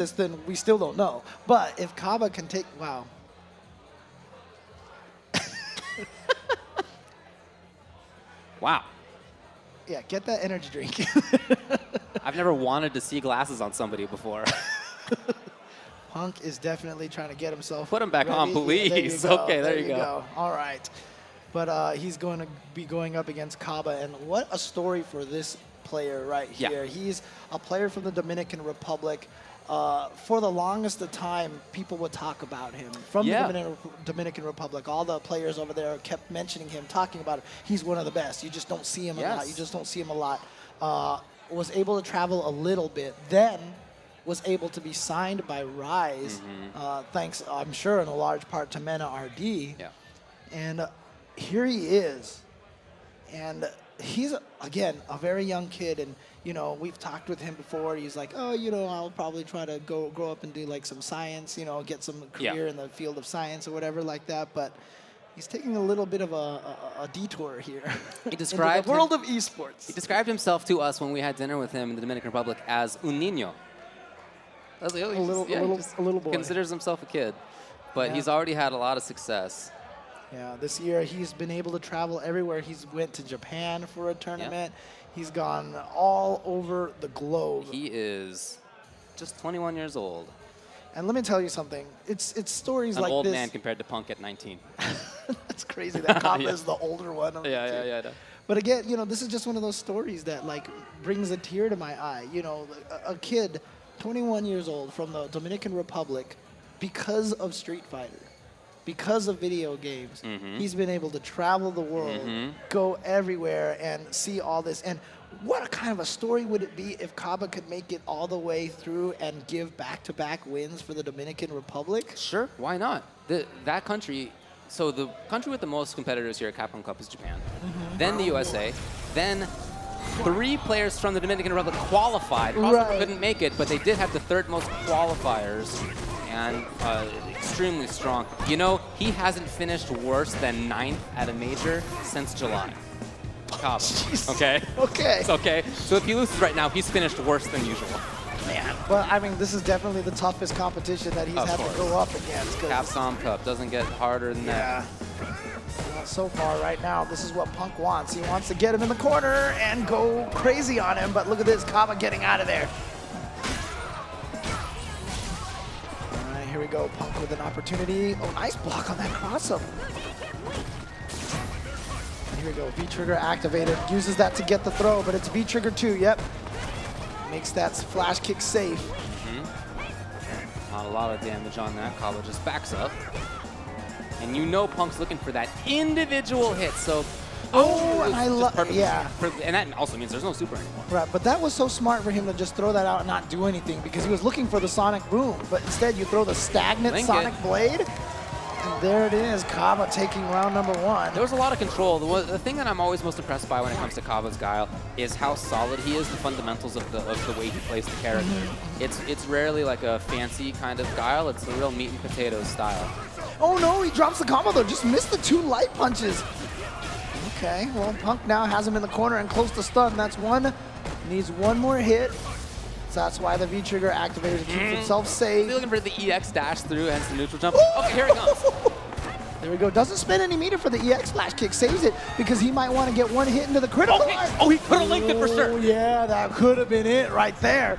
this, then we still don't know. But if Caba can take, wow. Wow. Yeah, get that energy drink. I've never wanted to see glasses on somebody before. Punk is definitely trying to get himself Put him back ready. on, please. Yeah, Okay, there you go. All right. But he's going to be going up against Caba, and what a story for this player right here. Yeah. He's a player from the Dominican Republic. For the longest of time, people would talk about him from the Dominican Republic. All the players over there kept mentioning him, talking about him. He's one of the best. You just don't see him a lot. You just don't see him a lot. Was able to travel a little bit. Then was able to be signed by Rise, thanks, I'm sure, in a large part to Mena RD. Yeah. And here he is. And he's, again, a very young kid. And, you know, we've talked with him before. He's like, oh, you know, I'll probably try to grow up and do, like, some science, you know, get some career in the field of science or whatever like that. But he's taking a little bit of a detour here. He described the world of esports. He described himself to us when we had dinner with him in the Dominican Republic as un niño. A little boy. Considers himself a kid, but he's already had a lot of success. Yeah, this year he's been able to travel everywhere. He's went to Japan for a tournament. He's gone all over the globe. He is just 21 years old. And let me tell you something. It's stories like this. An old man compared to Punk at 19. That's crazy that Caba is the older one of the two. Yeah. But again, you know, this is just one of those stories that, like, brings a tear to my eye. You know, a kid, 21 years old, from the Dominican Republic, because of Street Fighter, because of video games, he's been able to travel the world, go everywhere, and see all this. And what a kind of a story would it be if Caba could make it all the way through and give back-to-back wins for the Dominican Republic? Sure, why not? That country, so the country with the most competitors here at Capcom Cup is Japan, then the USA, then 3 players from the Dominican Republic qualified. Possibly couldn't make it, but they did have the 3rd most qualifiers, and extremely strong. You know, he hasn't finished worse than 9th at a major since July. Caba. Okay? Okay. It's okay. So if he loses right now, he's finished worse than usual. Man. Well, I mean, this is definitely the toughest competition that he's had to go up against. Capcom Cup doesn't get harder than that. Well, so far right now, this is what Punk wants. He wants to get him in the corner and go crazy on him, but look at this, Caba getting out of there. All right, here we go, Punk with an opportunity. Oh, nice block on that cross-up. Here we go, V-trigger activated. Uses that to get the throw, but it's V-trigger 2, yep. Makes that flash kick safe. Not a lot of damage on that. Caba just backs up. And you know Punk's looking for that individual hit, so... and I love... Yeah. And that also means there's no super anymore. Right, but that was so smart for him to just throw that out and not do anything, because he was looking for the Sonic Boom, but instead you throw the stagnant Sonic Blade. And there it is, Caba taking round number 1. There was a lot of control. The thing that I'm always most impressed by when it comes to Caba's Guile is how solid he is, the fundamentals of the way he plays the character. It's rarely like a fancy kind of Guile, it's a real meat and potatoes style. Oh no, he drops the combo though, just missed the 2 light punches. Okay, well Punk now has him in the corner and close to stun. That's one, needs one more hit. So that's why the V-trigger activator keeps himself safe. He's looking for the EX dash through, hence the neutral jump. Okay, here it comes. There we go. Doesn't spend any meter for the EX flash kick. Saves it because he might want to get one hit into the critical. Oh, he could have linked it for sure. Yeah, that could have been it right there.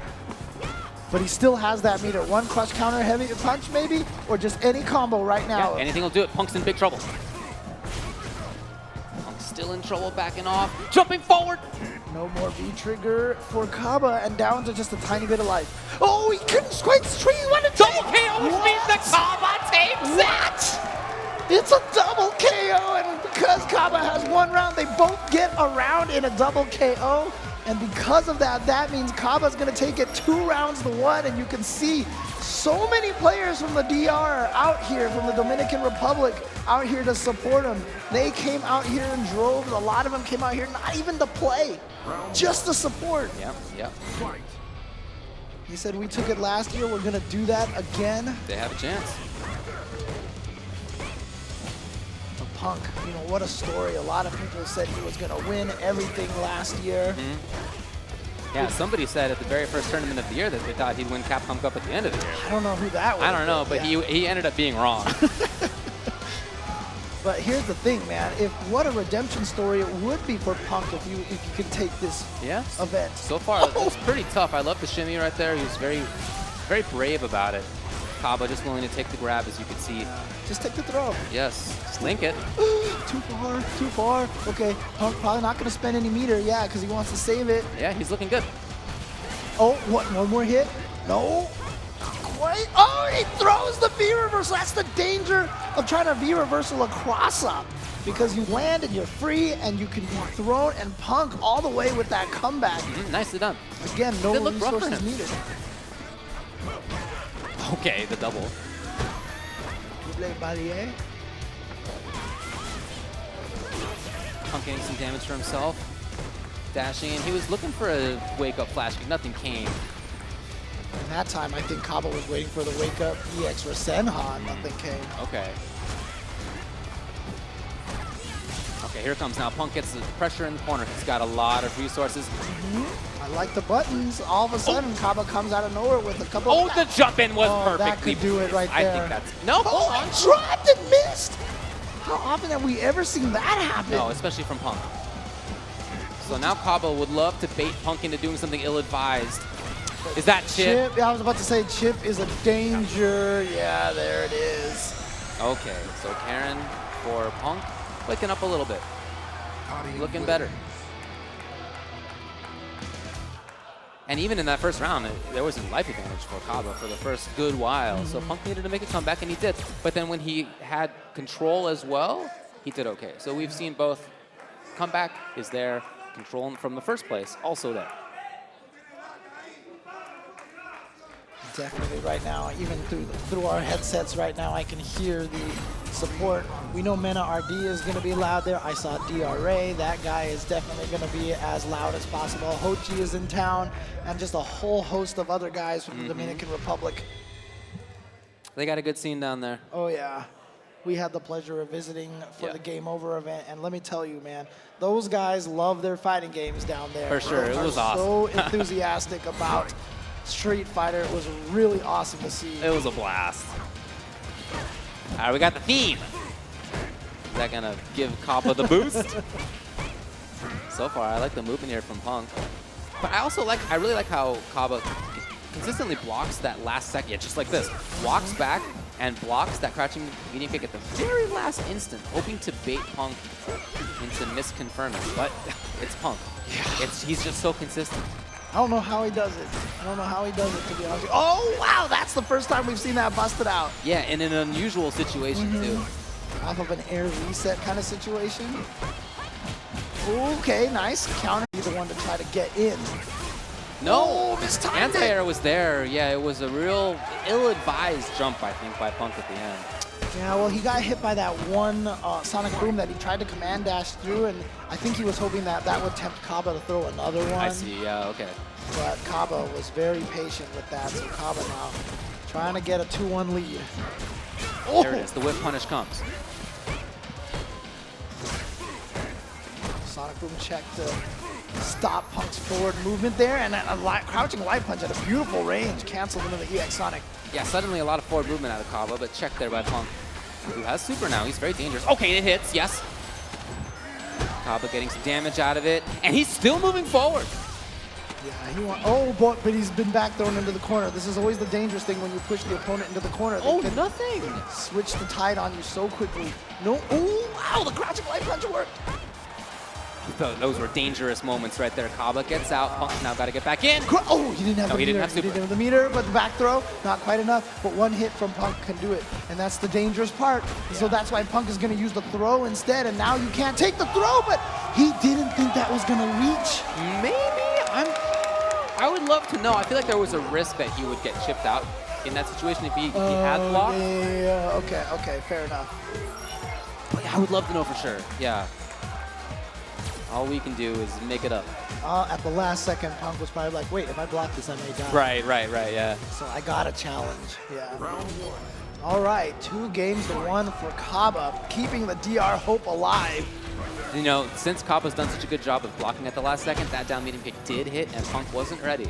But he still has that meter. One crush counter heavy punch maybe, or just any combo right now. Yeah, anything will do it. Punk's in big trouble. Punk's still in trouble, backing off, jumping forward. No more V-trigger for Caba, and down to just a tiny bit of life. Oh, he couldn't quite tree. He wanted to double KO, which means that Caba takes it. It's a double KO, and because Caba has 1 round, they both get a round in a double KO. And because of that, that means Caba's going to take it 2 rounds to 1, and you can see so many players from the DR out here, from the Dominican Republic, out here to support him. They came out here in droves. A lot of them came out here not even to play, just to support. Yep. He said, we took it last year, we're going to do that again. They have a chance. Punk, you know, what a story. A lot of people said he was going to win everything last year. Yeah, somebody said at the very first tournament of the year that they thought he'd win Capcom Cup at the end of the year. I don't know who that was. I don't know, but he ended up being wrong. But here's the thing, man. What a redemption story it would be for Punk if you could take this event. So far, it's pretty tough. I love the shimmy right there. He was very, very brave about it. Caba just willing to take the grab, as you can see. Just take the throw. Yes, just link it. Too far, too far. Okay, Punk probably not going to spend any meter, yeah, because he wants to save it. Yeah, he's looking good. Oh, what, one more hit? No. Wait, oh, he throws the V-reversal. That's the danger of trying to V-reversal a cross-up. Because you land and you're free and you can be thrown and Punk all the way with that comeback. Nicely done. Again, no resources needed. Okay, the double. Punk getting some damage for himself. Dashing in. He was looking for a wake-up flash kick. Nothing came. And that time, I think Caba was waiting for the wake-up EX Rasenhan. Nothing came. Okay. Okay, here comes now. Punk gets the pressure in the corner. He's got a lot of resources. I like the buttons. All of a sudden, Caba comes out of nowhere with a couple of... the jump in was perfectly... That could do it right there. I think that's... No, hold on. Dropped and missed! How often have we ever seen that happen? No, especially from Punk. So now Caba would love to bait Punk into doing something ill-advised. Is that Chip? Yeah, I was about to say Chip is a danger. Yeah, there it is. Okay, so Karin for Punk, waking up a little bit. Looking better. And even in that first round, there was a life advantage for Caba for the first good while. So Punk needed to make a comeback, and he did. But then when he had control as well, he did okay. So we've seen both. Comeback is there. Control from the first place, also there. Definitely right now, even through our headsets right now, I can hear the support. We know Mena RD is going to be loud there. I saw DRA. That guy is definitely going to be as loud as possible. Hochi is in town, and just a whole host of other guys from the Dominican Republic. They got a good scene down there. Oh, yeah. We had the pleasure of visiting for the Game Over event, and let me tell you, man, those guys love their fighting games down there. For sure, it was awesome. So enthusiastic about Street Fighter. It was really awesome to see. It was a blast. All right, we got the theme. Is that gonna give Caba the boost? So far, I like the movement here from Punk. But I really like how Caba consistently blocks that last second, just like this. Walks back and blocks that crouching medium kick at the very last instant, hoping to bait Punk into misconfirming. But it's Punk. Yeah. He's just so consistent. I don't know how he does it. I don't know how he does it, to be honest. Oh, wow, that's the first time we've seen that busted out. Yeah, in an unusual situation, too. Off of an air reset kind of situation. Okay, nice. Counter, he's the one to try to get in. No, mistimed anti-air was there. Yeah, it was a real ill-advised jump, I think, by Punk at the end. Yeah, well, he got hit by that one Sonic Boom that he tried to command dash through, and I think he was hoping that that would tempt Caba to throw another one. I see, yeah, okay. But Caba was very patient with that, so Caba now trying to get a 2-1 lead. Oh! There it is, the whip punish comes. Sonic Boom check to stop Punk's forward movement there, and a crouching light punch at a beautiful range canceled into the EX Sonic. Yeah, suddenly a lot of forward movement out of Caba, but check there by Punk, who has super now. He's very dangerous. Okay, it hits, yes. Caba getting some damage out of it, and he's still moving forward. Yeah, but he's been back thrown into the corner. This is always the dangerous thing when you push the opponent into the corner. Oh, nothing. Switch the tide on you so quickly. No, oh, wow, the crouching light punch worked. Those were dangerous moments right there. Caba gets out. Punk now got to get back in. Oh, he didn't have the meter. He didn't have super. He didn't have the meter, but the back throw, not quite enough. But one hit from Punk can do it, and that's the dangerous part. Yeah. So that's why Punk is going to use the throw instead, and now you can't take the throw, but he didn't think that was going to reach. Maybe. I would love to know. I feel like there was a risk that he would get chipped out in that situation if he had blocked. Yeah, okay, fair enough. But yeah, I would love to know for sure. Yeah. All we can do is make it up. At the last second, Punk was probably like, wait, if I block this, I may die. Right, yeah. So I got a challenge, yeah. Round 1. All right, 2 games to 1 for Caba, keeping the DR hope alive. You know, since Caba's done such a good job of blocking at the last second, that down medium kick did hit, and Punk wasn't ready.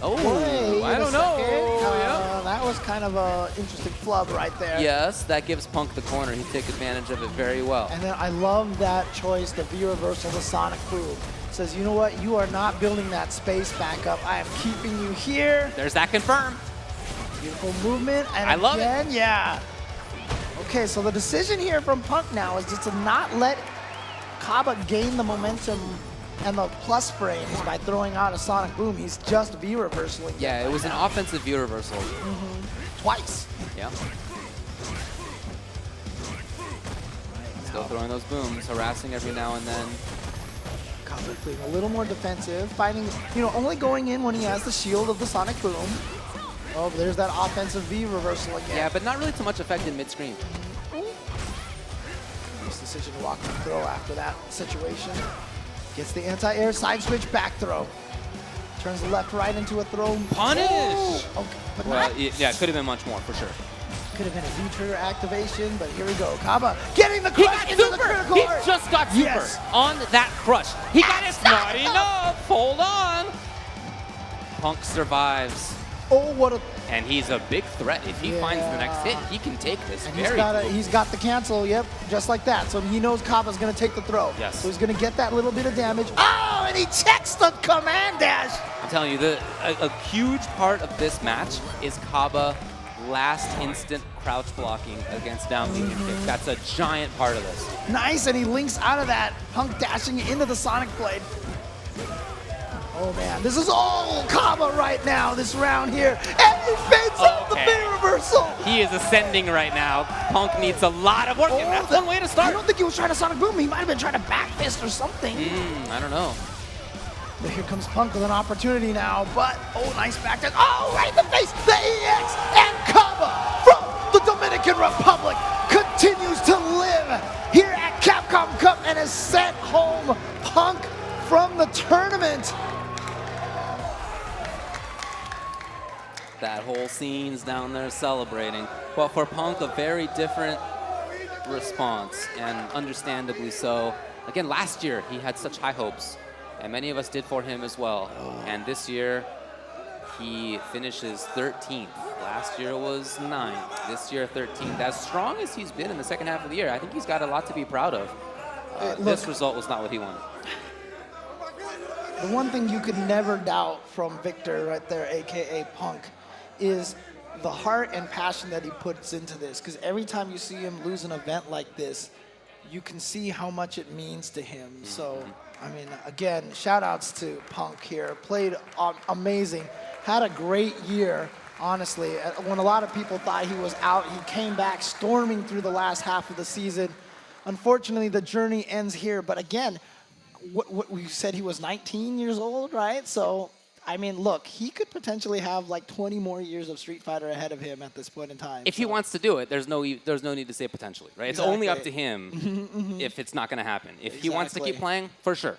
Oh, I don't know. Yeah. That was kind of an interesting flub right there. Yes, that gives Punk the corner. He took advantage of it very well. And then I love that choice, the V reversal, the Sonic Boom. Says, you know what? You are not building that space back up. I am keeping you here. There's that confirm. Beautiful movement. And I love again, it. Yeah. Okay, so the decision here from Punk now is just to not let Caba gain the momentum and the plus frames by throwing out a Sonic Boom. He's just V reversaling. Yeah, it was an offensive V reversal. Twice. Yeah. Still throwing those booms, harassing every now and then. Caba playing a little more defensive, fighting, you know, only going in when he has the shield of the Sonic Boom. Oh, but there's that offensive V reversal again. Yeah, but not really too much effect in mid-screen. Nice decision to walk and throw after that situation. Gets the anti-air side switch back throw. Turns the left right into a throw. Punish! Oh, okay, but Well, not. yeah, it could have been much more, for sure. Could have been a V-trigger activation, but here we go. Caba getting the crush into the critical He art. just got super Yes. on that crush. He got his Not enough! Hold on! Punk survives. Oh, what a... And he's a big threat. If he finds the next hit, he can take this And very he's got the cancel, yep, just like that. So he knows Caba's going to take the throw. Yes. So he's going to get that little bit of damage. Oh, and he checks the command dash. I'm telling you, a huge part of this match is Caba last instant crouch blocking against down medium kick. That's a giant part of this. Nice, and he links out of that. Punk dashing into the Sonic Blade. Oh man, this is all Caba right now, this round here. And he fades out the Okay. V reversal. He is ascending right now. Punk needs a lot of work, and that's one way to I start. don't think he was trying to Sonic Boom. He might have been trying to back fist or something. I don't know. But here comes Punk with an opportunity now. But, oh, nice back dash. Oh, right in the face. The EX and Caba from the Dominican Republic continues to live here at Capcom Cup and has sent home Punk from the tournament. That whole scene's down there celebrating. But for Punk, a very different response, and understandably so. Again, last year he had such high hopes, and many of us did for him as well. And this year, he finishes 13th. Last year was 9th. This year, 13th. As strong as he's been in the second half of the year, I think he's got a lot to be proud of. This result was not what he wanted. The one thing you could never doubt from Victor right there, AKA Punk, is the heart and passion that he puts into this. Because every time you see him lose an event like this, you can see how much it means to him. So, I mean, again, shout outs to Punk here. Played amazing. Had a great year, honestly. When a lot of people thought he was out, he came back storming through the last half of the season. Unfortunately, the journey ends here. But again, what we said, he was 19 years old, right? So, I mean, look, he could potentially have like 20 more years of Street Fighter ahead of him at this point in time. If he wants to do it, there's no need to say potentially, right? It's only up to him if it's not going to happen. If he wants to keep playing, for sure.